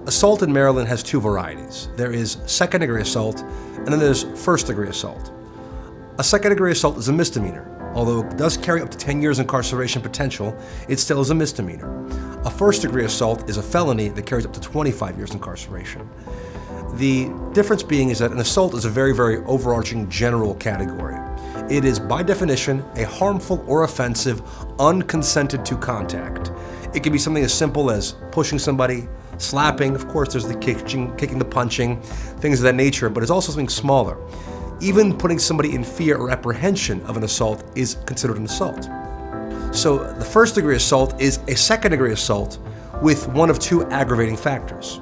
Assault in Maryland has two varieties. There is second-degree assault, and then there's first-degree assault. A second-degree assault is a misdemeanor. Although it does carry up to 10 years incarceration potential, it still is a misdemeanor. A first-degree assault is a felony that carries up to 25 years incarceration. The difference being is that an assault is a very, very overarching general category. It is, by definition, a harmful or offensive, unconsented to contact. It can be something as simple as pushing somebody, slapping, of course there's the kicking, the punching, things of that nature, but it's also something smaller. Even putting somebody in fear or apprehension of an assault is considered an assault. So the first-degree assault is a second-degree assault with one of two aggravating factors.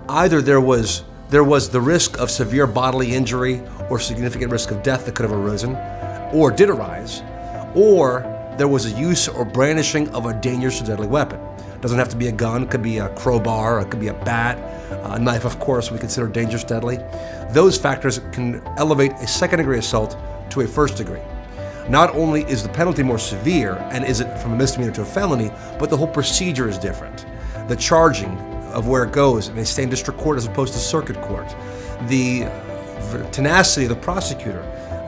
Either there was the risk of severe bodily injury or significant risk of death that could have arisen, or did arise, or there was a use or brandishing of a dangerous or deadly weapon. It doesn't have to be a gun, it could be a crowbar, it could be a bat, a knife, of course, we consider dangerous, deadly. Those factors can elevate a second-degree assault to a first degree. Not only is the penalty more severe, and is it from a misdemeanor to a felony, but the whole procedure is different. The charging of where it goes, it may stay in district court as opposed to circuit court. The tenacity of the prosecutor,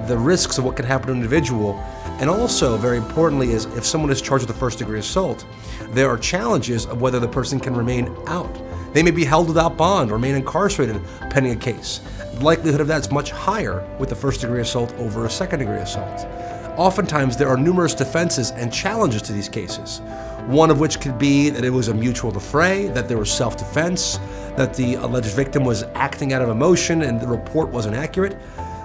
the risks of what can happen to an individual, and also, very importantly, is if someone is charged with a first-degree assault, there are challenges of whether the person can remain out. They may be held without bond or remain incarcerated pending a case. The likelihood of that's much higher with a first-degree assault over a second-degree assault. Oftentimes, there are numerous defenses and challenges to these cases. One of which could be that it was a mutual affray, that there was self-defense, that the alleged victim was acting out of emotion and the report wasn't accurate.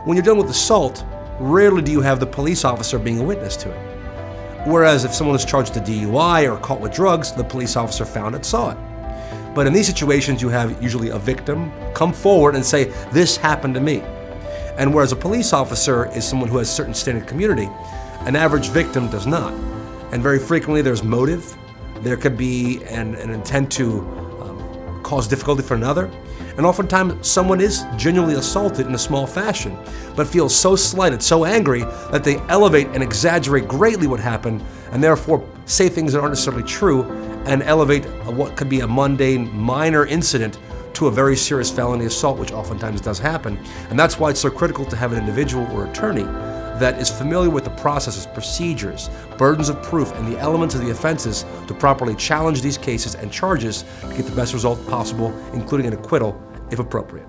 When you're dealing with assault, rarely do you have the police officer being a witness to it. Whereas if someone is charged with a DUI or caught with drugs, the police officer found it, saw it. But in these situations, you have usually a victim come forward and say, this happened to me. And whereas a police officer is someone who has certain standing community, an average victim does not. And very frequently there's motive. There could be an intent to cause difficulty for another. And oftentimes someone is genuinely assaulted in a small fashion, but feels so slighted, so angry, that they elevate and exaggerate greatly what happened, and therefore say things that aren't necessarily true, and elevate what could be a mundane, minor incident to a very serious felony assault, which oftentimes does happen. And that's why it's so critical to have an individual or attorney that is familiar with the processes, procedures, burdens of proof, and the elements of the offenses to properly challenge these cases and charges to get the best result possible, including an acquittal if appropriate.